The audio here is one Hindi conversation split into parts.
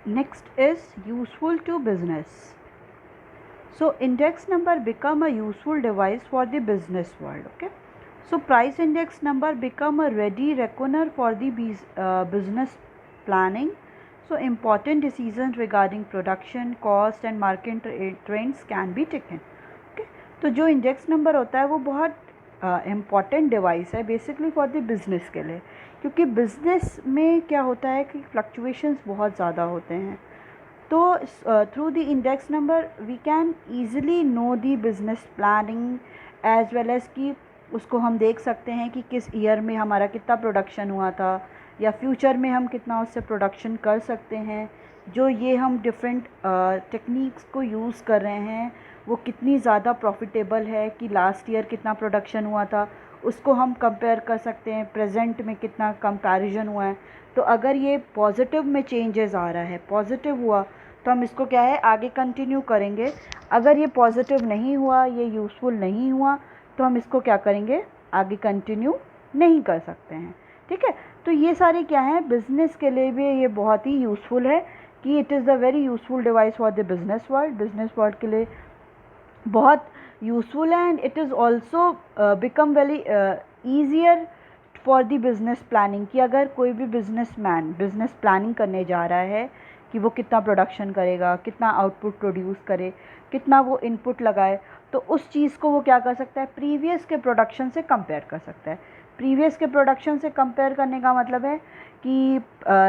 Next is useful to business. So index number become a useful device for the business world. Okay. So price index number become a ready reckoner for the business planning. So important decisions regarding production, cost and market trends can be taken. Okay. तो जो इंडेक्स नंबर होता है वो बहुत इम्पॉर्टेंट डिवाइस है बेसिकली फॉर द बिज़नेस के लिए, क्योंकि बिज़नेस में क्या होता है कि फ्लक्चुएशंस बहुत ज़्यादा होते हैं. तो through the index number we can easily know the business planning as well as कि उसको हम देख सकते हैं कि किस ईयर में हमारा कितना प्रोडक्शन हुआ था या फ्यूचर में हम कितना उससे प्रोडक्शन कर सकते हैं. जो ये हम डिफरेंट टेक्निक्स को यूज़ कर रहे हैं वो कितनी ज़्यादा प्रॉफिटेबल है कि लास्ट ईयर कितना प्रोडक्शन हुआ था उसको हम कंपेयर कर सकते हैं प्रेजेंट में कितना कंपैरिजन हुआ है. तो अगर ये पॉजिटिव में चेंजेस आ रहा है, पॉजिटिव हुआ तो हम इसको क्या है आगे कंटिन्यू करेंगे. अगर ये पॉजिटिव नहीं हुआ, ये यूज़फुल नहीं हुआ तो हम इसको क्या करेंगे आगे कंटिन्यू नहीं कर सकते हैं. ठीक है. तो ये सारे क्या हैं बिज़नेस के लिए भी ये बहुत ही यूज़फुल है कि it is the very useful device for the business world के लिए बहुत यूज़फुल है. And it is also become very easier for the business planning कि अगर कोई भी बिजनेसमैन बिज़नेस प्लानिंग करने जा रहा है कि वो कितना प्रोडक्शन करेगा, कितना आउटपुट प्रोड्यूस करे, कितना वो इनपुट लगाए, तो उस चीज़ को वो क्या कर सकता है प्रीवियस के प्रोडक्शन से कंपेयर कर सकता है. प्रीवियस के प्रोडक्शन से कंपेयर करने का मतलब है कि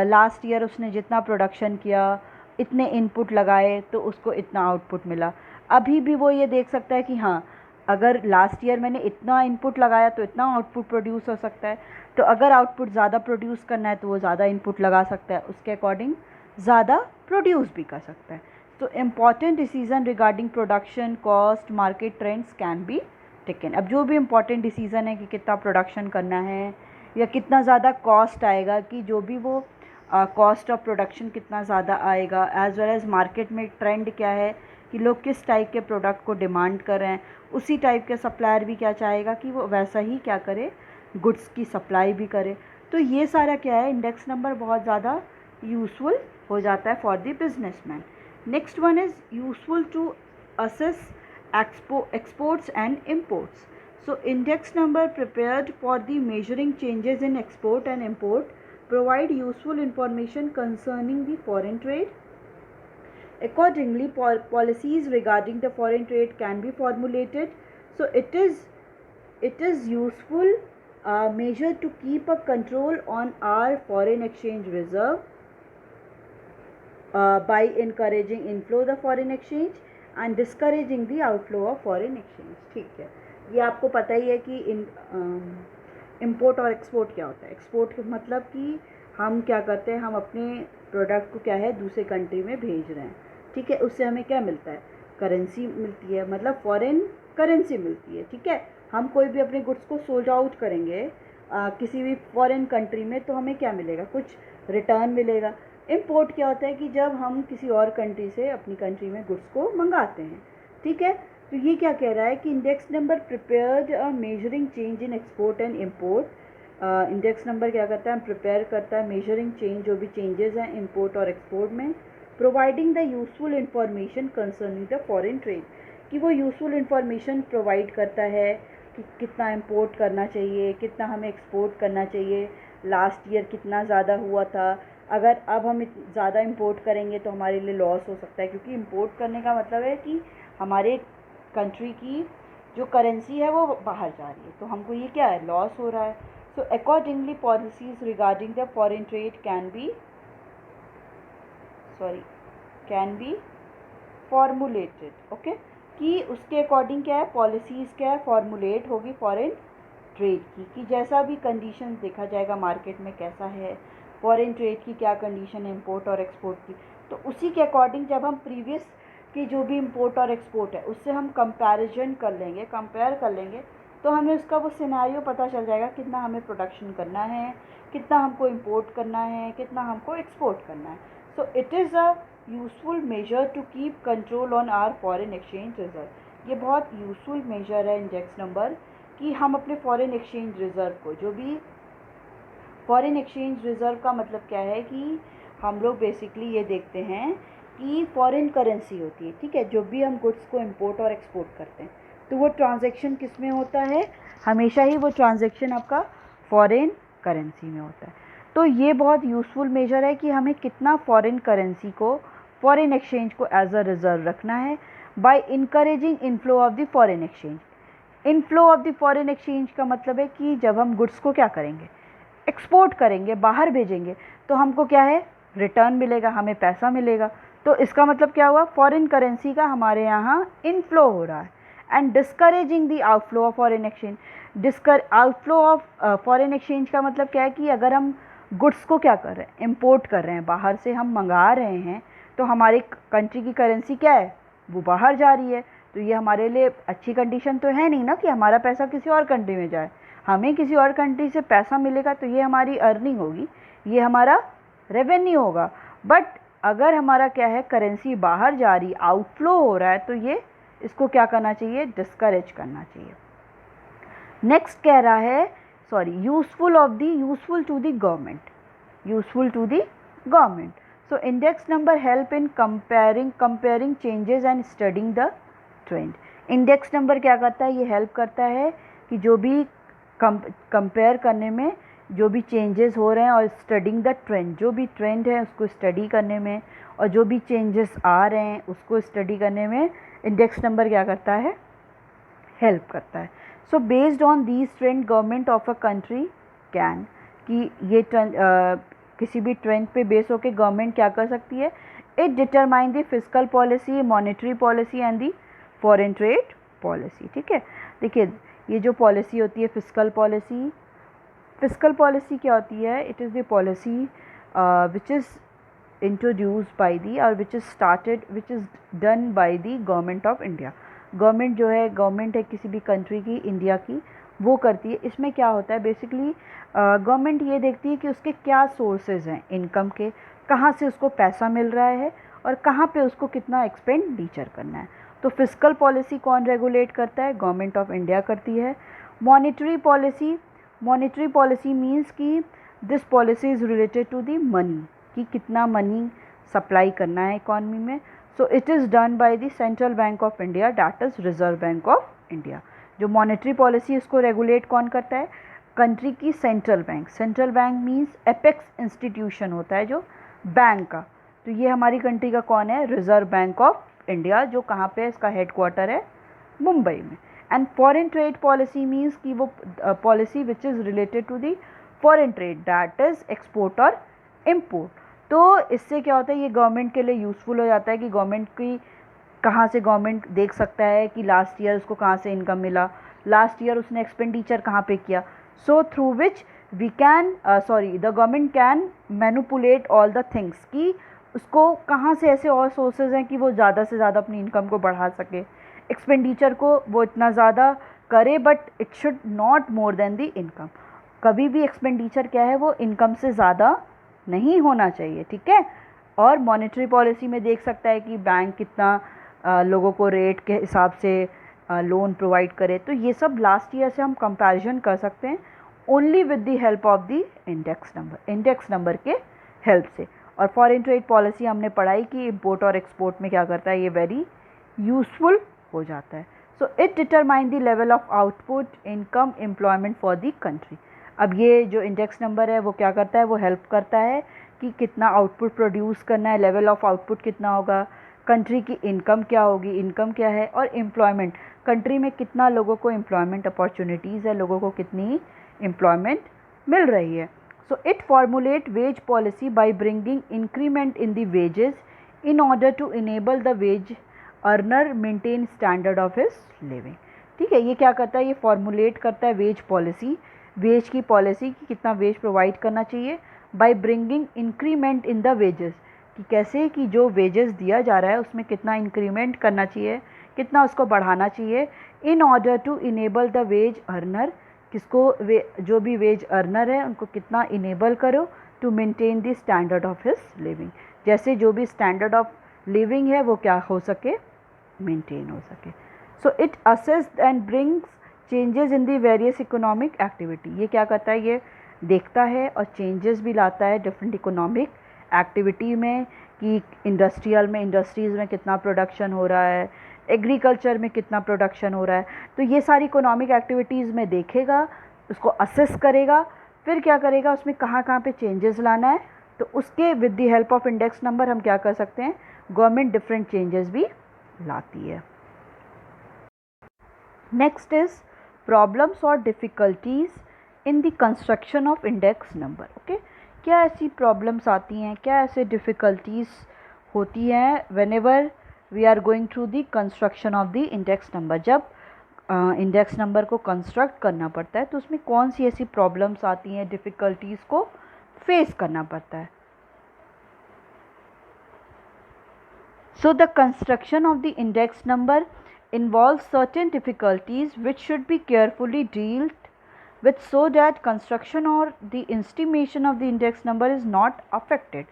लास्ट ईयर उसने जितना प्रोडक्शन किया, इतने इनपुट लगाए तो उसको इतना आउटपुट मिला. अभी भी वो ये देख सकता है कि हाँ अगर लास्ट ईयर मैंने इतना इनपुट लगाया तो इतना आउटपुट प्रोड्यूस हो सकता है. तो अगर आउटपुट ज़्यादा प्रोड्यूस करना है तो वो ज़्यादा इनपुट लगा सकता है, उसके अकॉर्डिंग ज़्यादा प्रोड्यूस भी कर सकता है. तो important decision regarding production, cost, market trends can be taken. अब जो भी इम्पॉर्टेंट डिसीजन है कि कितना प्रोडक्शन करना है या कितना ज़्यादा कॉस्ट आएगा, कि जो भी वो कॉस्ट ऑफ प्रोडक्शन कितना ज़्यादा आएगा, एज वेल एज़ मार्केट में ट्रेंड क्या है कि लोग किस टाइप के प्रोडक्ट को डिमांड कर रहे हैं, उसी टाइप के सप्लायर भी क्या चाहेगा कि वो वैसा ही क्या करे गुड्स की सप्लाई भी करे. तो ये सारा क्या है इंडेक्स नंबर बहुत ज़्यादा यूज़फुल हो जाता है for the businessman. Next one is useful to assess exports and imports. So index number prepared for the measuring changes in export and import provide useful information concerning the foreign trade. Accordingly, policies regarding the foreign trade can be formulated. So it is useful measure to keep a control on our foreign exchange reserve by encouraging inflow of the foreign exchange and discouraging the outflow of foreign exchange. ठीक है. ये आपको पता ही है कि इम्पोर्ट और एक्सपोर्ट क्या होता है. एक्सपोर्ट मतलब कि हम क्या करते हैं, हम अपने प्रोडक्ट को क्या है दूसरे कंट्री में भेज रहे हैं. ठीक है. उससे हमें क्या मिलता है करेंसी मिलती है, मतलब फॉरेन करेंसी मिलती है. ठीक है. हम कोई भी अपने गुड्स को सोल्ड आउट करेंगे किसी भी फॉरेन कंट्री में तो हमें क्या मिलेगा, कुछ रिटर्न मिलेगा. इम्पोर्ट क्या होता है कि जब हम किसी और कंट्री से अपनी कंट्री में गुड्स को मंगाते हैं. ठीक है. तो ये क्या कह रहा है कि index number prepared a measuring change in export and import. Index number क्या करता है, प्रिपेयर करता है मेजरिंग चेंज जो भी चेंजेस हैं इम्पोर्ट और एक्सपोर्ट में, providing the useful information concerning the foreign trade. कि वो यूजफुल इंफॉर्मेशन प्रोवाइड करता है कि कितना इम्पोर्ट करना चाहिए, कितना हमें एक्सपोर्ट करना चाहिए, लास्ट ईयर कितना ज़्यादा हुआ था. अगर अब हम ज़्यादा इंपोर्ट करेंगे तो हमारे लिए लॉस हो सकता है, क्योंकि इंपोर्ट करने का मतलब है कि हमारे कंट्री की जो करेंसी है वो बाहर जा रही है, तो हमको ये क्या है लॉस हो रहा है. So accordingly policies regarding the foreign trade can be formulated. Okay. कि उसके अकॉर्डिंग क्या है पॉलिसीज़ क्या है फॉर्मुलेट होगी फॉरेन ट्रेड की, कि जैसा भी कंडीशन देखा जाएगा मार्केट में कैसा है फॉरेन ट्रेड की, क्या कंडीशन है इंपोर्ट और एक्सपोर्ट की, तो उसी के अकॉर्डिंग जब हम प्रीवियस की जो भी इंपोर्ट और एक्सपोर्ट है उससे हम कंपैरिजन कर लेंगे, कंपेयर कर लेंगे, तो हमें उसका वो सिनेरियो पता चल जाएगा कितना हमें प्रोडक्शन करना है, कितना हमको इंपोर्ट करना है, कितना हमको एक्सपोर्ट करना है. So it is a useful measure to keep control on our foreign exchange reserve. ये बहुत यूज़फुल मेजर है इंडेक्स नंबर कि हम अपने फॉरेन एक्सचेंज रिजर्व को, जो भी फॉरेन एक्सचेंज रिजर्व का मतलब क्या है कि हम लोग बेसिकली ये देखते हैं कि फॉरेन करेंसी होती है, ठीक है, जो भी हम गुड्स को इंपोर्ट और एक्सपोर्ट करते हैं तो वो ट्रांजैक्शन किस में होता है, हमेशा ही वो ट्रांजैक्शन आपका फॉरेन करेंसी में होता है। तो ये बहुत यूज़फुल मेजर है कि हमें कितना फॉरेन करेंसी को, फॉरेन एक्सचेंज को एज अ रिजर्व रखना है by encouraging inflow of the foreign exchange. Inflow of the foreign exchange का मतलब है कि जब हम गुड्स को क्या करेंगे, एक्सपोर्ट करेंगे, बाहर भेजेंगे, तो हमको क्या है, रिटर्न मिलेगा, हमें पैसा मिलेगा। तो इसका मतलब क्या हुआ, फॉरेन करेंसी का हमारे यहाँ इनफ्लो हो रहा है। And discouraging the outflow of foreign exchange. Outflow of foreign exchange का मतलब क्या है कि अगर हम गुड्स को क्या कर रहे हैं, इम्पोर्ट कर रहे हैं, बाहर से हम मंगा रहे हैं, तो हमारी कंट्री की करेंसी क्या है, वो बाहर जा रही है। तो ये हमारे लिए अच्छी कंडीशन तो है नहीं ना कि हमारा पैसा किसी और कंट्री में जाए। हमें किसी और कंट्री से पैसा मिलेगा तो ये हमारी अर्निंग होगी, ये हमारा रेवेन्यू होगा। बट अगर हमारा क्या है, करेंसी बाहर जा रही, आउटफ्लो हो रहा है, तो ये इसको क्या करना चाहिए, डिस्करेज करना चाहिए। नेक्स्ट कह रहा है, useful to the government. So index number help in comparing changes and studying the trend. Index number क्या करता है, ये हेल्प करता है कि जो भी कंपेयर करने में जो भी चेंजेस हो रहे हैं और स्टडिंग द ट्रेंड, जो भी ट्रेंड है उसको स्टडी करने में, और जो भी चेंजेस आ रहे हैं उसको स्टडी करने में इंडेक्स नंबर क्या करता है, हेल्प करता है। So based on these trend government of a country can, कि ये किसी भी ट्रेंड पे बेस होकर गवर्नमेंट क्या कर सकती है, it determine the fiscal policy, monetary policy and the foreign trade policy. ठीक है, देखिए ये जो पॉलिसी होती है फिस्कल पॉलिसी क्या होती है, it is the policy which is introduced by the और which is done by the government of India. Government है किसी भी कंट्री की, इंडिया की, वो करती है। इसमें क्या होता है, बेसिकली गवर्नमेंट ये देखती है कि उसके क्या सोर्सेज हैं इनकम के, कहाँ से उसको पैसा मिल रहा है और कहाँ पे उसको कितना एक्सपेंडिचर करना है। तो फिस्कल पॉलिसी कौन रेगुलेट करता है, गवर्नमेंट ऑफ इंडिया करती है। मॉनेटरी पॉलिसी मीन्स कि this policy is related to the money, कि कितना मनी सप्लाई करना है इकॉनमी में। So it is done by the central bank of India, that is reserve bank of India. जो मॉनेटरी पॉलिसी इसको रेगुलेट कौन करता है, कंट्री की central bank means apex institution होता है जो बैंक का। तो ये हमारी कंट्री का कौन है, रिजर्व बैंक ऑफ इंडिया, जो कहाँ पे है, इसका हेडक्वार्टर है मुंबई में। And foreign trade policy means कि वो policy which is related to the foreign trade, that is export और इम्पोर्ट। तो इससे क्या होता है, ये गवर्नमेंट के लिए यूज़फुल हो जाता है कि गवर्नमेंट की कहाँ से गवर्नमेंट देख सकता है कि लास्ट ईयर उसको कहाँ से इनकम मिला, लास्ट ईयर उसने एक्सपेंडिचर कहाँ पे किया। So through which we can the government can manipulate all the things, कि उसको कहाँ से ऐसे और सोर्सेज हैं कि वो ज़्यादा से ज़्यादा अपनी इनकम को बढ़ा सके, एक्सपेंडिचर को वो इतना ज़्यादा करे, but it should not more than the income. कभी भी एक्सपेंडिचर क्या है, वो इनकम से ज़्यादा नहीं होना चाहिए। ठीक है, और मॉनेटरी पॉलिसी में देख सकता है कि बैंक कितना लोगों को रेट के हिसाब से लोन प्रोवाइड करे। तो ये सब लास्ट ईयर से हम कंपैरिजन कर सकते हैं only with the help of the index number के हेल्प से। और फॉरेन ट्रेड पॉलिसी हमने पढ़ाई कि इंपोर्ट और एक्सपोर्ट में क्या करता है, ये वेरी यूजफुल हो जाता है। So it determine the level of output, income, employment for the country. अब ये जो इंडेक्स नंबर है वो क्या करता है, वो हेल्प करता है कि कितना आउटपुट प्रोड्यूस करना है, लेवल ऑफ आउटपुट कितना होगा, कंट्री की इनकम क्या होगी, इनकम क्या है, और एम्प्लॉयमेंट, कंट्री में कितना लोगों को एम्प्लॉयमेंट अपॉर्चुनिटीज़ है, लोगों को कितनी एम्प्लॉयमेंट मिल रही है। So it formulate wage policy by bringing increment in the wages in order to enable the wage earner maintain standard of his living. ठीक है, ये क्या करता है, ये फॉर्मुलेट करता है वेज की पॉलिसी कि कितना वेज प्रोवाइड करना चाहिए, bye bringing increment in the wages, कि कैसे कि जो वेजेस दिया जा रहा है उसमें कितना इंक्रीमेंट करना चाहिए, कितना उसको बढ़ाना चाहिए, in order to enable the wage earner, जो भी वेज अर्नर है उनको कितना इनेबल करो to maintain the standard of his living, जैसे जो भी स्टैंडर्ड ऑफ लिविंग है वो क्या हो सके, मेंटेन हो सके। So it assess and brings changes in the various economic activity, ये क्या करता है, ये देखता है और चेंजेस भी लाता है डिफरेंट इकोनॉमिक एक्टिविटी में कि इंडस्ट्रीज़ में कितना प्रोडक्शन हो रहा है, एग्रीकल्चर में कितना प्रोडक्शन हो रहा है। तो ये सारी इकोनॉमिक एक्टिविटीज़ में देखेगा, उसको असेस करेगा, फिर क्या करेगा, उसमें कहाँ कहाँ पे चेंजेस लाना है, तो उसके with the help of index number हम क्या कर सकते हैं, गवर्नमेंट डिफरेंट चेंजेस भी लाती है। नेक्स्ट इज प्रॉब्लम्स और difficulties in the construction of index number. Okay, क्या ऐसी प्रॉब्लम्स आती हैं, क्या ऐसे डिफ़िकल्टीज़ होती हैं whenever we are going through the construction of the index number. जब इंडेक्स नंबर को कंस्ट्रक्ट करना पड़ता है तो उसमें कौन सी ऐसी प्रॉब्लम्स आती हैं, डिफ़िकल्टीज़ को फेस करना पड़ता है। So the construction of the index number involves certain difficulties which should be carefully dealt with so that construction or the estimation of the index number is not affected।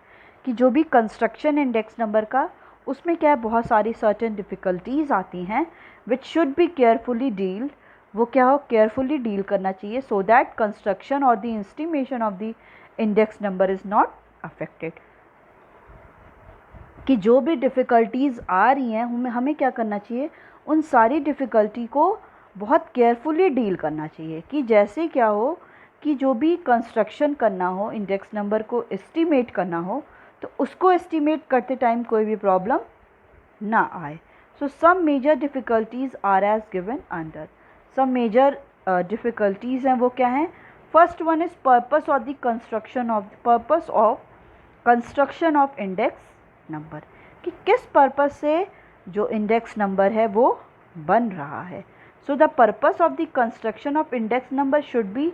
कि जो भी construction index number का उसमें क्या है, बहुत सारी certain difficulties आती हैं which should be carefully dealt, वो क्या हो, carefully deal करना चाहिए so that construction or the estimation of the index number is not affected। कि जो भी डिफ़िकल्टीज़ आ रही हैं हमें क्या करना चाहिए, उन सारी डिफ़िकल्टी को बहुत केयरफुली डील करना चाहिए। कि जैसे क्या हो कि जो भी कंस्ट्रक्शन करना हो, इंडेक्स नंबर को एस्टीमेट करना हो, तो उसको एस्टीमेट करते टाइम कोई भी प्रॉब्लम ना आए। So some major difficulties are as given under. Some major difficulties हैं, वो क्या हैं, first one is purpose of construction of index number, कि किस पर्पस से जो इंडेक्स नंबर है वो बन रहा है। So the purpose of the construction of index number should be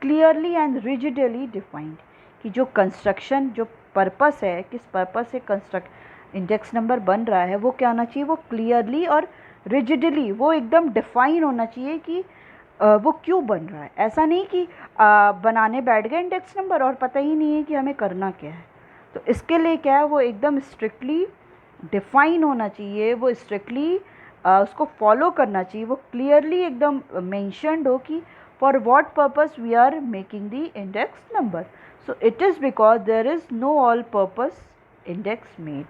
clearly and rigidly defined. कि जो कंस्ट्रक्शन, जो पर्पस है, किस पर्पस से इंडेक्स नंबर बन रहा है, वो क्या होना चाहिए, वो क्लियरली और रिजिडली, वो एकदम डिफाइन होना चाहिए कि वो क्यों बन रहा है। ऐसा नहीं कि बनाने बैठ गए इंडेक्स नंबर और पता ही नहीं है कि हमें करना क्या है। तो इसके लिए क्या है, वो एकदम स्ट्रिक्टली डिफाइन होना चाहिए, वो स्ट्रिक्टली उसको फॉलो करना चाहिए, वो क्लियरली एकदम मेंशन्ड हो कि for what purpose we are making the index number. So it is because there is no all purpose index made.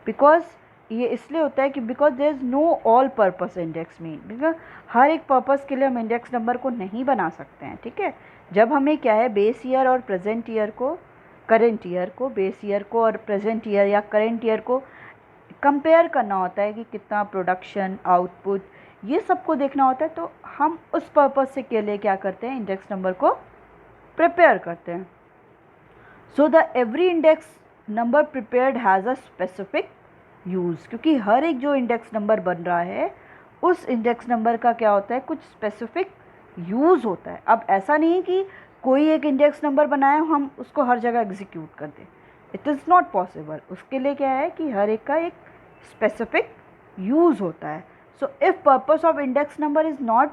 Because ये इसलिए होता है कि because there is no all purpose index made, because हर एक पर्पस के लिए हम इंडेक्स नंबर को नहीं बना सकते हैं। ठीक है, जब हमें क्या है, बेस ईयर और प्रेजेंट ईयर को, करेंट ईयर को, बेस ईयर को और प्रेजेंट ईयर या करेंट ईयर को कंपेयर करना होता है कि कितना प्रोडक्शन, आउटपुट, ये सब को देखना होता है। तो हम उस पर्पस से के लिए क्या करते हैं, इंडेक्स नंबर को प्रिपेयर करते हैं। So the every index number prepared has a specific use, क्योंकि हर एक जो इंडेक्स नंबर बन रहा है उस इंडेक्स नंबर का क्या होता है, कुछ स्पेसिफिक यूज़ होता है। अब ऐसा नहीं है कि कोई एक इंडेक्स नंबर बनाया हम उसको हर जगह एग्जीक्यूट कर दें, इट इज़ नॉट पॉसिबल। उसके लिए क्या है कि हर एक का एक स्पेसिफिक यूज़ होता है। So if purpose of index number is not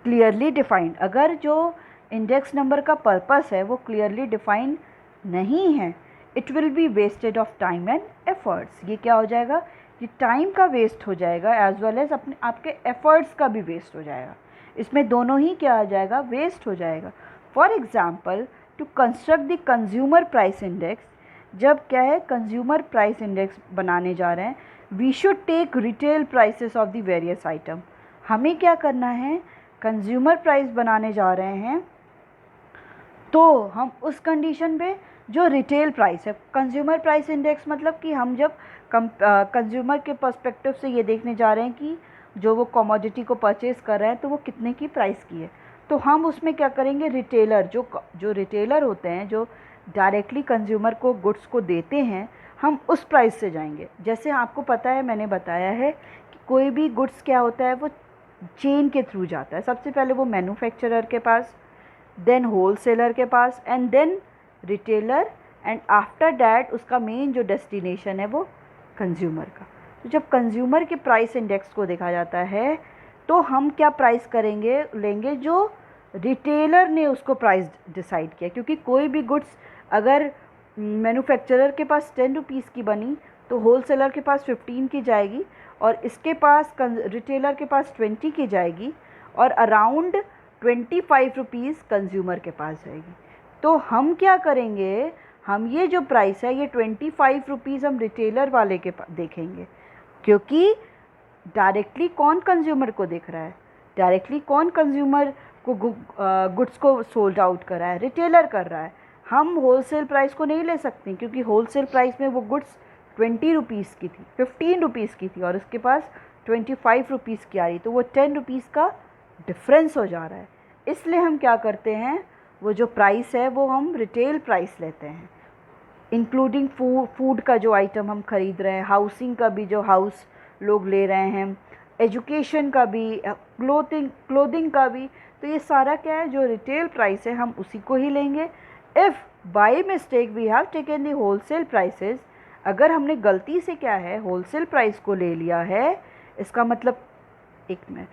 clearly defined, अगर जो इंडेक्स नंबर का पर्पस है वो क्लियरली डिफाइन नहीं है, it will be wasted of time and efforts. ये क्या हो जाएगा, ये टाइम का वेस्ट हो जाएगा एज वेल एज आपके एफर्ट्स का भी वेस्ट हो जाएगा। इसमें दोनों ही क्या आ जाएगा, वेस्ट हो जाएगा। For example, to construct the consumer price index, जब क्या है कंज्यूमर प्राइस इंडेक्स बनाने जा रहे हैं, we should take retail prices of the various item. हमें क्या करना है, कंज्यूमर प्राइस बनाने जा रहे हैं तो हम उस कंडीशन पे जो रिटेल प्राइस है, कंज्यूमर प्राइस इंडेक्स मतलब कि हम जब कंज्यूमर के पर्सपेक्टिव से ये देखने जा रहे हैं कि जो वो कमोडिटी को परचेज़ कर रहे हैं तो वो कितने की प्राइस की है, तो हम उसमें क्या करेंगे, रिटेलर जो रिटेलर होते हैं, जो डायरेक्टली कंज्यूमर को गुड्स को देते हैं, हम उस प्राइस से जाएंगे। जैसे आपको पता है, मैंने बताया है कि कोई भी गुड्स क्या होता है, वो चेन के थ्रू जाता है। सबसे पहले वो मैन्युफैक्चरर के पास, देन होलसेलर के पास and then retailer, and after that उसका मेन जो डेस्टिनेशन है वो कंज्यूमर का। तो जब कंज्यूमर के प्राइस इंडेक्स को देखा जाता है तो हम क्या प्राइस करेंगे, लेंगे जो रिटेलर ने उसको प्राइस डिसाइड किया। क्योंकि कोई भी गुड्स अगर मैन्युफैक्चरर के पास 10 रुपीज़ की बनी तो होलसेलर के पास 15 की जाएगी और इसके पास रिटेलर के पास 20 की जाएगी और अराउंड 25 रुपीज़ कंज्यूमर के पास जाएगी। तो हम क्या करेंगे, हम ये जो प्राइस है ये 25 रुपीज़ हम रिटेलर वाले के देखेंगे, क्योंकि डायरेक्टली कौन कंज्यूमर को देख रहा है, डायरेक्टली कौन कंज्यूमर को गुड्स को सोल्ड आउट कर रहा है, रिटेलर कर रहा है। हम होलसेल प्राइस को नहीं ले सकते, क्योंकि होलसेल प्राइस में वो गुड्स 20 रुपीज़ की थी, 15 रुपीज़ की थी, और उसके पास 25 रुपीज़ की आ रही, तो वो 10 रुपीज़ का डिफरेंस हो जा रहा है। इसलिए हम क्या करते हैं, वो जो प्राइस है वो हम रिटेल प्राइस लेते हैं, इंक्लूडिंग फूड का जो आइटम हम ख़रीद रहे हैं, हाउसिंग का भी जो हाउस लोग ले रहे हैं, एजुकेशन का भी, क्लोथिंग का भी। तो ये सारा क्या है, जो रिटेल प्राइस है हम उसी को ही लेंगे। If by mistake we have taken the wholesale prices, अगर हमने गलती से क्या है होलसेल प्राइस को ले लिया है, इसका मतलब एक मिनट,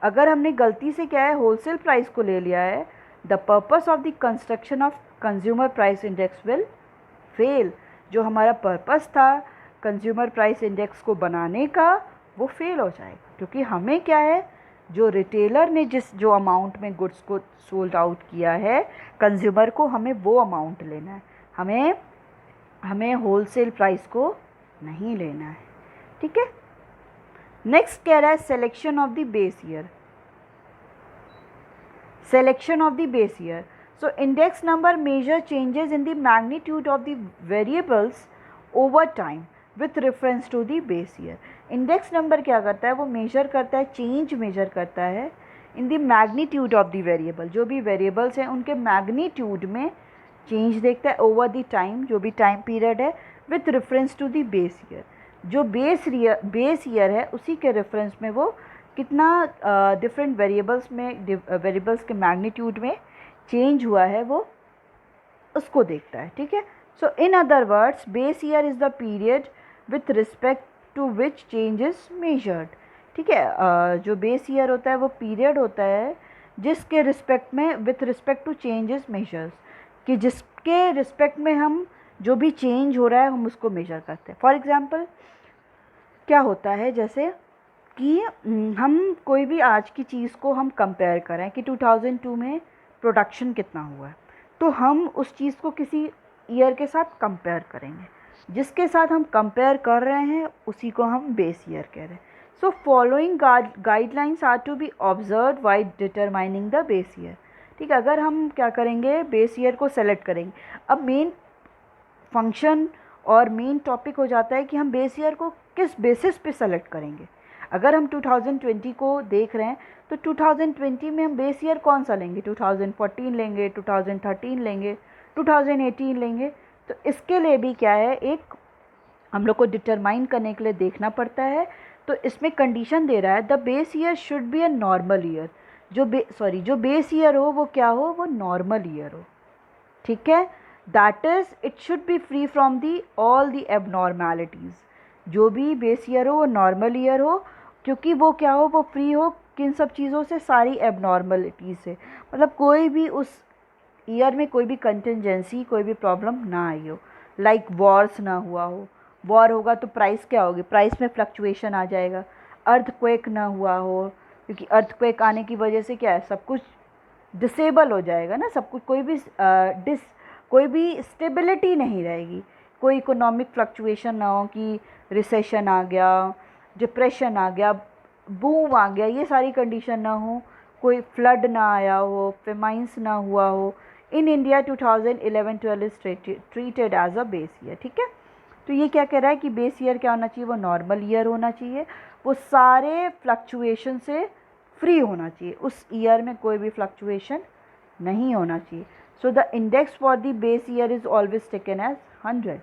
अगर हमने गलती से क्या है होलसेल प्राइस को ले लिया है, the purpose of the construction of consumer price index will fail. जो हमारा पर्पस था कंज्यूमर प्राइस इंडेक्स को बनाने का, वो फेल हो जाएगा, क्योंकि हमें क्या है, जो रिटेलर ने जो अमाउंट में गुड्स को सोल्ड आउट किया है कंज्यूमर को, हमें वो अमाउंट लेना है, हमें होलसेल प्राइस को नहीं लेना है। ठीक है। नेक्स्ट कह रहा है selection of the base year. Selection of the base year. So index number measure changes in the magnitude of the variables over time with reference to the base year. Index number क्या करता है, वो measure करता है, change measure करता है in the magnitude of the variable। जो भी variables हैं उनके magnitude में change देखता है over the time, जो भी time period है, with reference to the base year। जो base year है उसी के reference में वो कितना डिफरेंट वेरिएबल्स के मैग्नीट्यूड में चेंज हुआ है वो उसको देखता है। ठीक है। So in other words base year is the period with respect to which change is measured. ठीक है। जो बेस ईयर होता है वो पीरियड होता है जिसके रिस्पेक्ट में with respect to changes measures, कि जिसके रिस्पेक्ट में हम जो भी चेंज हो रहा है हम उसको मेजर करते हैं। फॉर एग्ज़ाम्पल क्या होता है, जैसे कि हम कोई भी आज की चीज़ को हम कंपेयर करें कि 2002 में प्रोडक्शन कितना हुआ है, तो हम उस चीज़ को किसी ईयर के साथ कंपेयर करेंगे, जिसके साथ हम कंपेयर कर रहे हैं उसी को हम बेस ईयर कह रहे हैं। So following guidelines are to be observe while determining the base year. ठीक है। अगर हम क्या करेंगे, बेस ईयर को सेलेक्ट करेंगे। अब मेन फंक्शन और मेन टॉपिक हो जाता है कि हम बेस ईयर को किस बेसिस पे सेलेक्ट करेंगे। अगर हम 2020 को देख रहे हैं तो 2020 में हम बेस ईयर कौन सा लेंगे, 2014 लेंगे, 2013 लेंगे, 2018 लेंगे। तो इसके लिए भी क्या है, एक हम लोग को डिटरमाइन करने के लिए देखना पड़ता है। तो इसमें कंडीशन दे रहा है the base year should be a normal year. जो बेस ईयर हो वो क्या हो, वो नॉर्मल ईयर हो। ठीक है। That is it should be free from the all the abnormalities. जो भी बेस ईयर हो वो नॉर्मल ईयर हो, क्योंकि वो क्या हो, वो फ्री हो किन सब चीज़ों से, सारी एबनॉर्मलिटीज़ से। मतलब कोई भी उस ईयर में कोई भी कंटिजेंसी, कोई भी प्रॉब्लम ना आई हो, लाइक वॉर्स ना हुआ हो। वॉर होगा तो प्राइस क्या होगी, प्राइस में फ्लक्चुएशन आ जाएगा। अर्थक्वेक ना हुआ हो, क्योंकि अर्थक्वेक आने की वजह से क्या है, सब कुछ डिसेबल हो जाएगा ना, सब कुछ कोई भी स्टेबिलिटी नहीं रहेगी। कोई इकोनॉमिक फ्लक्चुएशन ना हो कि रिसेशन आ गया, डिप्रेशन आ गया, बूम आ गया, ये सारी कंडीशन ना हो। कोई फ्लड ना आया हो, फेमाइंस ना हुआ हो। In India 2011-12 is treated as a base year. ठीक है। तो ये क्या कह रहा है कि बेस ईयर क्या होना चाहिए, वो नॉर्मल ईयर होना चाहिए, वो सारे फ्लक्चुएशन से फ्री होना चाहिए, उस ईयर में कोई भी फ्लक्चुएशन नहीं होना चाहिए। So the index for the base year is always taken as 100।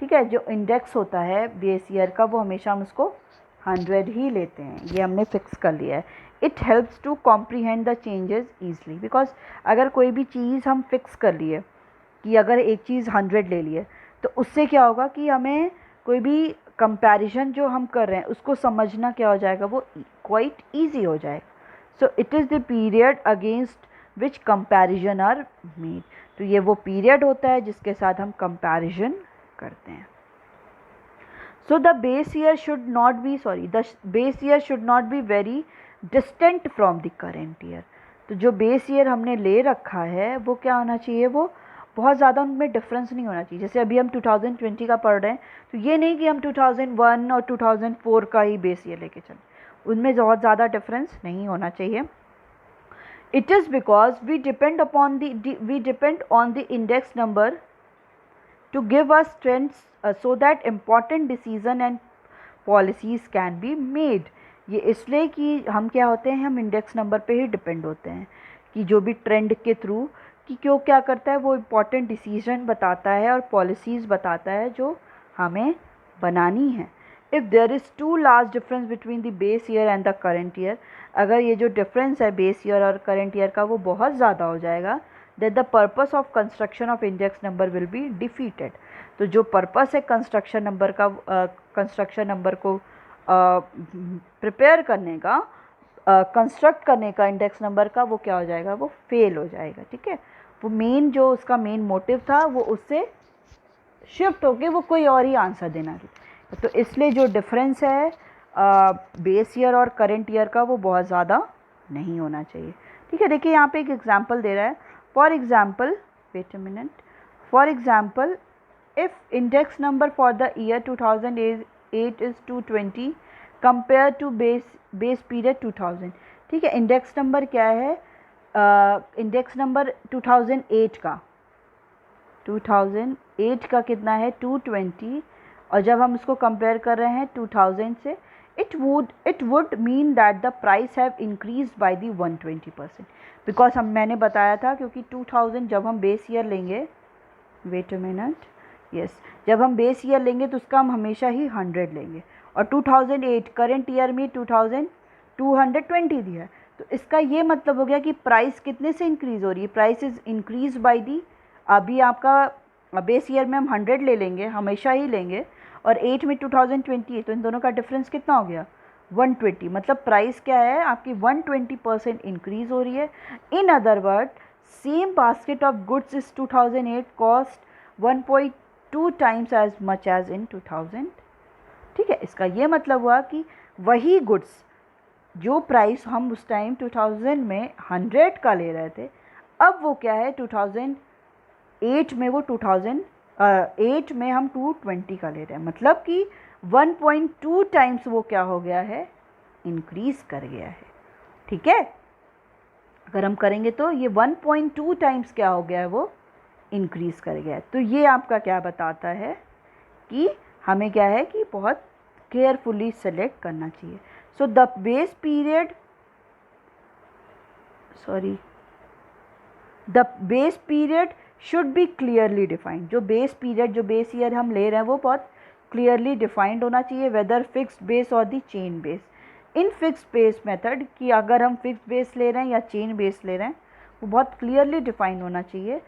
ठीक है। जो इंडेक्स होता है बेस ईयर का वो हमेशा हम उसको 100 ही लेते हैं, ये हमने फिक्स कर लिया है। It helps to comprehend the changes easily, because अगर कोई भी चीज़ हम फिक्स कर लिए कि अगर एक चीज़ 100 ले लिए, तो उससे क्या होगा कि हमें कोई भी कंपैरिजन जो हम कर रहे हैं उसको समझना क्या हो जाएगा, वो क्वाइट ईजी हो जाएगा। So it is the period against which comparison are made. तो ये वो पीरियड होता है जिसके साथ हम कंपैरिजन करते हैं। So the base year should not be very distant from the current year। तो जो बेस ईयर हमने ले रखा है वो क्या होना चाहिए, वो बहुत ज़्यादा उनमें डिफरेंस नहीं होना चाहिए। जैसे अभी हम 2020 का पढ़ रहे हैं, तो ये नहीं कि हम 2001 और 2004 का ही बेस ईयर लेके चलें, उनमें बहुत ज़्यादा डिफरेंस नहीं होना चाहिए। It is because we depend on the index number to give us trends, so that important decision and policies can be made। ये इसलिए कि हम क्या होते हैं, हम इंडेक्स नंबर पे ही डिपेंड होते हैं कि जो भी ट्रेंड के थ्रू कि क्यों क्या करता है, वो इम्पॉर्टेंट डिसीजन बताता है और पॉलिसीज़ बताता है जो हमें बनानी है। If there is too large difference between the base year and the current year, अगर ये जो डिफरेंस है बेस ईयर और करेंट ईयर का वो बहुत ज़्यादा हो जाएगा, that the purpose of construction of index number will be defeated. तो जो पर्पस है कंस्ट्रक्शन नंबर को प्रिपेयर करने का, कंस्ट्रक्ट करने का इंडेक्स नंबर का, वो क्या हो जाएगा, वो फेल हो जाएगा। ठीक है, वो मेन जो उसका मेन मोटिव था वो उससे शिफ्ट होके वो कोई और ही आंसर देना था। तो इसलिए जो डिफरेंस है बेस ईयर और करेंट ईयर का वो बहुत ज़्यादा नहीं होना चाहिए। ठीक है, देखिए यहाँ पे एक एग्जांपल दे रहा है। For example, wait a minute, for example if index number for the year 2008 is 220 compare to base period 2000। ठीक है, इंडेक्स नंबर क्या है, इंडेक्स नंबर 2008 का कितना है, 220, और जब हम इसको कंपेयर कर रहे हैं 2000 से, it would mean that the price have increased by the 120%, because मैंने बताया था क्योंकि 2000 जब हम बेस ईयर लेंगे, वेट अ मिनट, यस, जब हम बेस ईयर लेंगे तो उसका हम हमेशा ही 100 लेंगे, और 2008 करेंट ईयर में 2220 दिया है। तो इसका ये मतलब हो गया कि प्राइस कितने से इंक्रीज़ हो रही है, price is increase by the, अभी आपका बेस ईयर में हम 100 ले लेंगे, हमेशा ही लेंगे, और 8 में 2020 है, तो इन दोनों का डिफरेंस कितना हो गया, 120। मतलब प्राइस क्या है आपकी 120% इंक्रीज़ हो रही है। In other word, same basket of goods is 2008 cost 1.2 times as much as in 2000। ठीक है, इसका ये मतलब हुआ कि वही गुड्स जो प्राइस हम उस टाइम 2000 में 100 का ले रहे थे, अब वो क्या है 2008 में वो 2008 में हम 220 का ले रहे हैं, मतलब कि 1.2 टाइम्स वो क्या हो गया है, इंक्रीज़ कर गया है। ठीक है, अगर हम करेंगे तो ये 1.2 टाइम्स क्या हो गया है, वो इंक्रीज़ कर गया है। तो ये आपका क्या बताता है कि हमें क्या है कि बहुत केयरफुली सेलेक्ट करना चाहिए। So the base period should be clearly defined. जो बेस पीरियड, जो बेस ईयर हम ले रहे हैं वो बहुत क्लियरली डिफाइंड होना चाहिए, वेदर फिक्स्ड बेस और दी chain base. In fixed base method कि अगर हम फिक्स्ड बेस ले रहे हैं या चेन बेस ले रहे हैं, वो बहुत क्लियरली डिफाइंड होना चाहिए।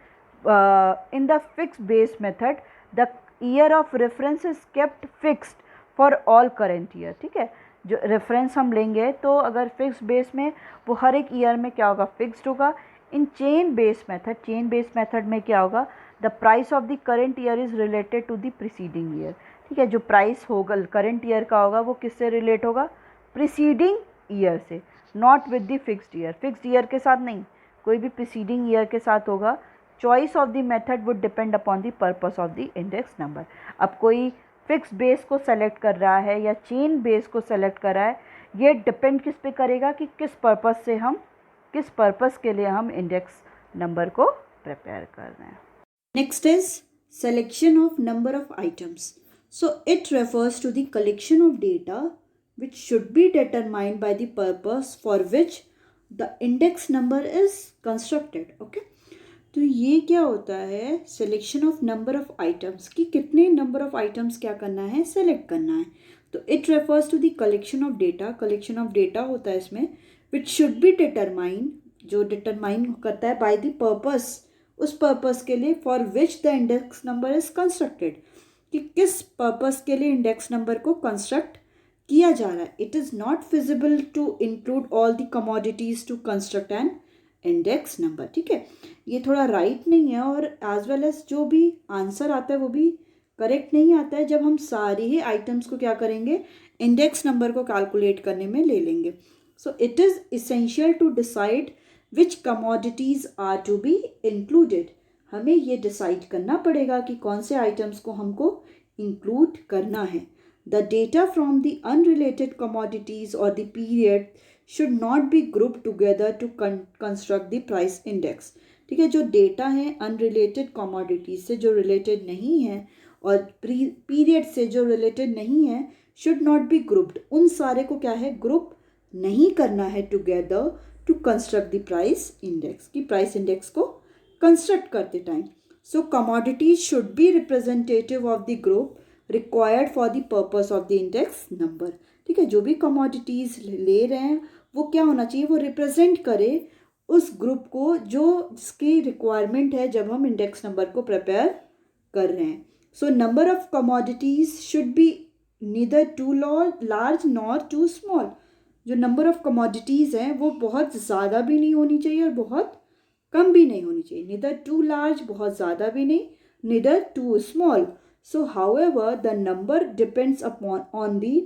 In the fixed base method the year of reference is kept fixed for all current year. ठीक है, जो रेफरेंस हम लेंगे तो अगर फिक्स्ड बेस में वो हर एक ईयर में क्या होगा, फिक्स्ड होगा। इन चेन बेस मेथड में क्या होगा, the price of the current year is related to the preceding year. ठीक है, जो प्राइस होगा करेंट ईयर का होगा वो किससे रिलेट होगा, प्रीसीडिंग ईयर से, not with the fixed year. Fixed year के साथ नहीं, कोई भी प्रीसीडिंग ईयर के साथ होगा। Choice of the method would depend upon the purpose of the index number. अब कोई फिक्स बेस को सेलेक्ट कर रहा है या चेन बेस को सेलेक्ट कर रहा है, ये डिपेंड किस पे करेगा कि किस पर्पस के लिए हम इंडेक्स नंबर को प्रिपेयर कर रहे हैं। Next is selection of number of items. So it refers to the collection of data which should be determined by the purpose for which the index number is constructed. Okay, तो ये क्या होता है, selection of number of items, कि कितने नंबर ऑफ आइटम्स क्या करना है, सेलेक्ट करना है। तो it refers to the collection of data होता है इसमें, विच शुड बी डिटरमाइन, जो डिटरमाइन करता है बाय द पर्पस, उस पर्पस के लिए for which the index number is constructed, कि किस पर्पस के लिए इंडेक्स नंबर को कंस्ट्रक्ट किया जा रहा है। It is not feasible to include all the commodities to construct an index number. ठीक है, ये थोड़ा राइट नहीं है, और एज वेल एज जो भी आंसर आता है वो भी करेक्ट नहीं आता है जब हम सारे ही आइटम्स को क्या करेंगे, इंडेक्स नंबर को कैलकुलेट करने में ले लेंगे। So it is essential to decide which commodities are to be included. हमें ये डिसाइड करना पड़ेगा कि कौन से आइटम्स को हमको इंक्लूड करना है. The data from the unrelated commodities और the period should not be group together to construct the price index. ठीक है, जो डेटा है अनरिलेटेड कमोडिटीज से जो रिलेटेड नहीं है और पीरियड से जो रिलेटेड नहीं है, शुड नॉट बी ग्रुप्ड. उन सारे को क्या है, ग्रुप नहीं करना है together to construct the price index, की प्राइस इंडेक्स को कंस्ट्रक्ट करते time. So commodities should be representative of the group required for the purpose of the index number. ठीक है, जो भी कमोडिटीज ले रहे हैं वो क्या होना चाहिए, वो रिप्रेजेंट करे उस ग्रुप को जो जिसकी रिक्वायरमेंट है जब हम इंडेक्स नंबर को प्रिपेयर कर रहे हैं. So number of commodities should be neither too large nor too small. जो नंबर ऑफ कमोडिटीज़ हैं वो बहुत ज़्यादा भी नहीं होनी चाहिए और बहुत कम भी नहीं होनी चाहिए. नीदर टू लार्ज, बहुत ज़्यादा भी नहीं, neither too small. So however the number depends upon on the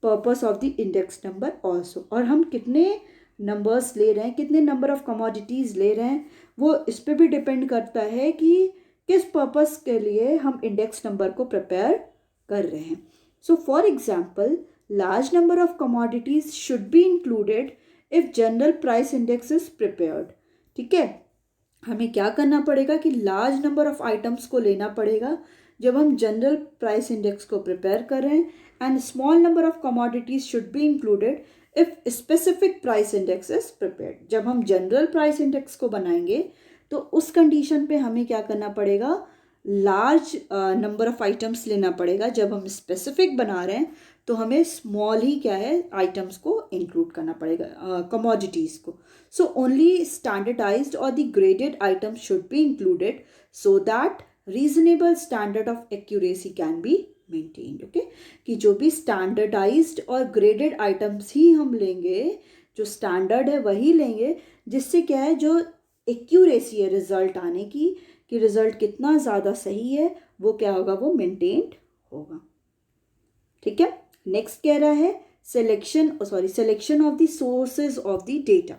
purpose of the index number also. और हम कितने नंबर्स ले रहे हैं, कितने नंबर ऑफ कमोडिटीज़ ले रहे हैं, वो इस पर भी डिपेंड करता है कि किस पर्पस के लिए हम इंडेक्स नंबर को प्रिपेयर कर रहे हैं. So for example, large number of commodities should be included if general price index is prepared. ठीक है, हमें क्या करना पड़ेगा कि लार्ज नंबर ऑफ आइटम्स को लेना पड़ेगा जब हम जनरल प्राइस इंडेक्स को प्रिपेयर कर रहे हैं. And small number of commodities should be included if specific price index is prepared. जब हम जनरल प्राइस इंडेक्स को बनाएंगे तो उस कंडीशन पे हमें क्या करना पड़ेगा, लार्ज नंबर ऑफ आइटम्स लेना पड़ेगा. जब हम स्पेसिफिक बना रहे हैं तो हमें स्मॉल ही क्या है, आइटम्स को इंक्लूड करना पड़ेगा, कमोडिटीज़ को. सो ओनली स्टैंडर्डाइज्ड और the graded items should be included so that reasonable standard of accuracy can be maintained. Okay, कि जो भी स्टैंडर्डाइज्ड और ग्रेडेड आइटम्स ही हम लेंगे, जो स्टैंडर्ड है वही लेंगे, जिससे क्या है, जो एक्यूरेसी है रिजल्ट आने की, कि रिजल्ट कितना ज़्यादा सही है, वो क्या होगा, वो मेंटेन्ड होगा. ठीक है, नेक्स्ट कह रहा है selection of the sources of the data.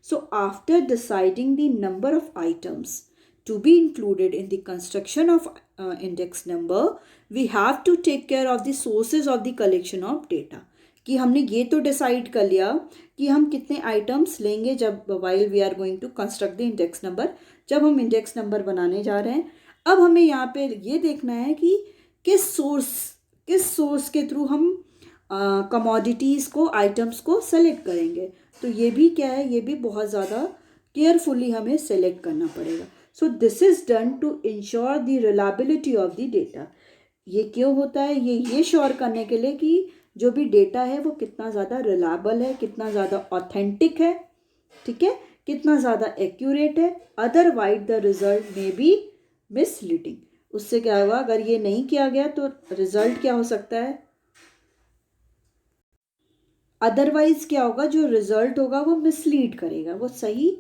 So after deciding the number of items to be included in the construction of index number, we have to take care of the sources of the collection of data. कि हमने ये तो डिसाइड कर लिया कि हम कितने आइटम्स लेंगे जब while we are going to construct the index number, जब हम इंडेक्स नंबर बनाने जा रहे हैं. अब हमें यहाँ पे ये देखना है कि किस सोर्स के थ्रू हम कमोडिटीज़ को, आइटम्स को सेलेक्ट करेंगे. तो ये भी क्या है, ये भी बहुत ज़्यादा केयरफुली हमें सेलेक्ट करना पड़ेगा. So this is done to ensure the reliability of the data. ये क्यों होता है, ये श्योर करने के लिए कि जो भी डेटा है वो कितना ज़्यादा रिलायबल है, कितना ज़्यादा ऑथेंटिक है. ठीक है, कितना ज़्यादा एक्यूरेट है. अदरवाइज द रिजल्ट में बी मिसलीडिंग. उससे क्या होगा, अगर ये नहीं किया गया तो रिजल्ट क्या हो सकता है, अदरवाइज क्या होगा, जो रिजल्ट होगा वो मिसलीड करेगा, वो सही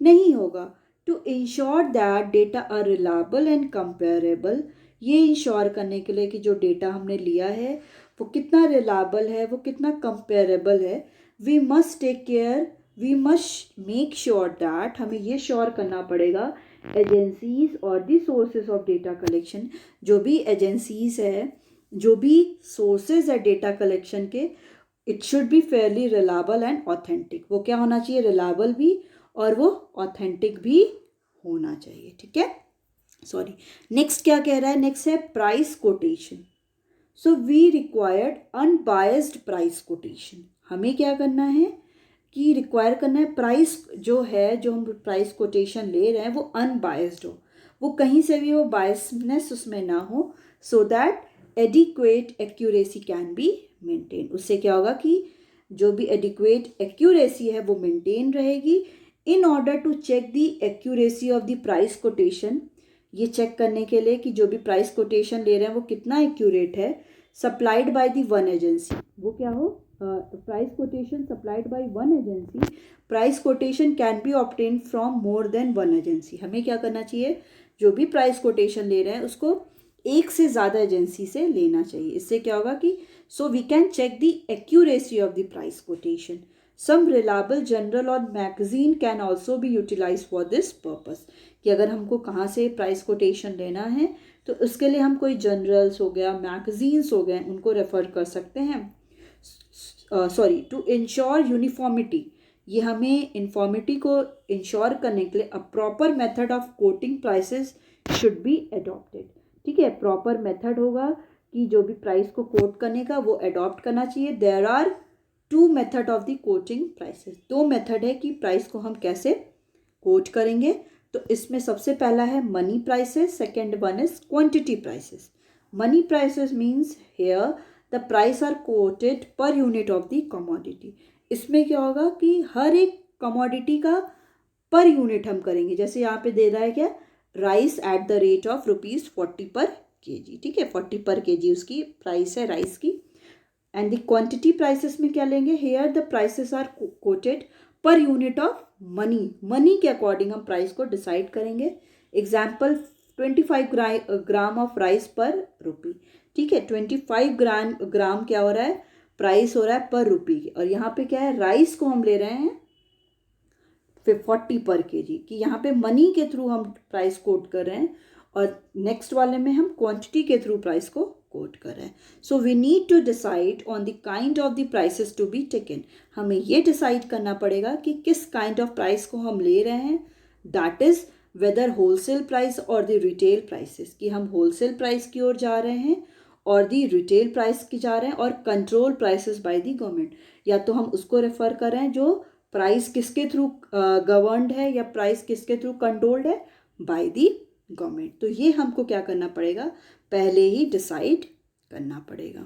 नहीं होगा. To ensure that data are reliable and comparable, ये इंश्योर करने के लिए कि जो डेटा हमने लिया है वो कितना रिलायबल है, वो कितना कंपेरेबल है, we must take care, we must make sure that, हमें ये श्योर करना पड़ेगा एजेंसीज और the sources of data collection, जो भी एजेंसीज है, जो भी सोर्सेज है डेटा कलेक्शन के, it should be fairly reliable and authentic. वो क्या होना चाहिए, रिलायबल भी और वो ऑथेंटिक भी होना चाहिए. ठीक है, नेक्स्ट क्या कह रहा है, नेक्स्ट है price quotation. So we required unbiased price quotation. हमें क्या करना है कि रिक्वायर करना है प्राइस जो है, जो हम प्राइस कोटेशन ले रहे हैं वो अनबायस्ड हो, वो कहीं से भी वो बायसनेस उसमें ना हो, so that adequate accuracy can be maintain. उससे क्या होगा कि जो भी एडिक्वेट एक्यूरेसी है वो मेंटेन रहेगी. In order to check the accuracy of the price quotation, ये चेक करने के लिए कि जो भी प्राइस कोटेशन ले रहे हैं वो कितना एक्यूरेट है, supplied by the one agency. वो क्या हो, price quotation supplied by one agency. Price quotation can be obtain from more than one agency. हमें क्या करना चाहिए, जो भी प्राइस कोटेशन ले रहे हैं उसको एक से ज़्यादा एजेंसी से लेना चाहिए. इससे क्या होगा कि so we can check the accuracy of the price quotation. Some reliable journal और magazine can also be utilise for this purpose, कि अगर हमको कहाँ से प्राइस कोटेशन लेना है तो उसके लिए हम कोई जर्नल्स हो गया, मैगजीन्स हो गए, उनको रेफर कर सकते हैं. सॉरी, टू इंश्योर यूनिफॉर्मिटी, ये हमें इन्फॉर्मिटी को इंश्योर करने के लिए a proper method of coating prices should be adopted. ठीक है, प्रॉपर मेथड होगा कि जो भी प्राइस को कोट करने का वो अडॉप्ट करना चाहिए. There are two method of the quoting prices, दो मेथड है कि प्राइस को हम कैसे कोट करेंगे. तो इसमें सबसे पहला है money prices, second one is quantity prices. Money prices means here the price are quoted per unit of the commodity. इसमें क्या होगा कि हर एक कमोडिटी का पर यूनिट हम करेंगे. जैसे यहाँ पे दे रहा है क्या, rice at the rate of ₹40 पर केजी. ठीक है, 40 पर केजी उसकी प्राइस है राइस की. एंड द क्वांटिटी प्राइसेस में क्या लेंगे, here the prices are quoted per unit of money. Money के अकॉर्डिंग हम प्राइस को डिसाइड करेंगे. Example 25 gram of rice per rupee. ठीक है, 25 ग्राम क्या हो रहा है, प्राइस हो रहा है पर रुपी की. और यहाँ पे क्या है, राइस को हम ले रहे हैं 40 पर केजी, कि यहाँ पे मनी के थ्रू हम प्राइस कोट कर रहे हैं और नेक्स्ट वाले में हम क्वांटिटी के थ्रू प्राइस को कोट कर रहे हैं. So we need to decide on the kind of the prices to be taken. हमें ये डिसाइड करना पड़ेगा कि किस काइंड ऑफ प्राइस को हम ले रहे हैं. That is whether wholesale price और द रिटेल प्राइसेस, कि हम होलसेल प्राइस की ओर जा रहे हैं और दी रिटेल प्राइस की जा रहे हैं, और control prices by the government, या तो हम उसको रेफर कर रहे हैं जो प्राइस किसके थ्रू गवर्नड है या प्राइस किसके थ्रू कंट्रोल्ड है, बाय द गवर्नमेंट. तो ये हमको क्या करना पड़ेगा, पहले ही डिसाइड करना पड़ेगा.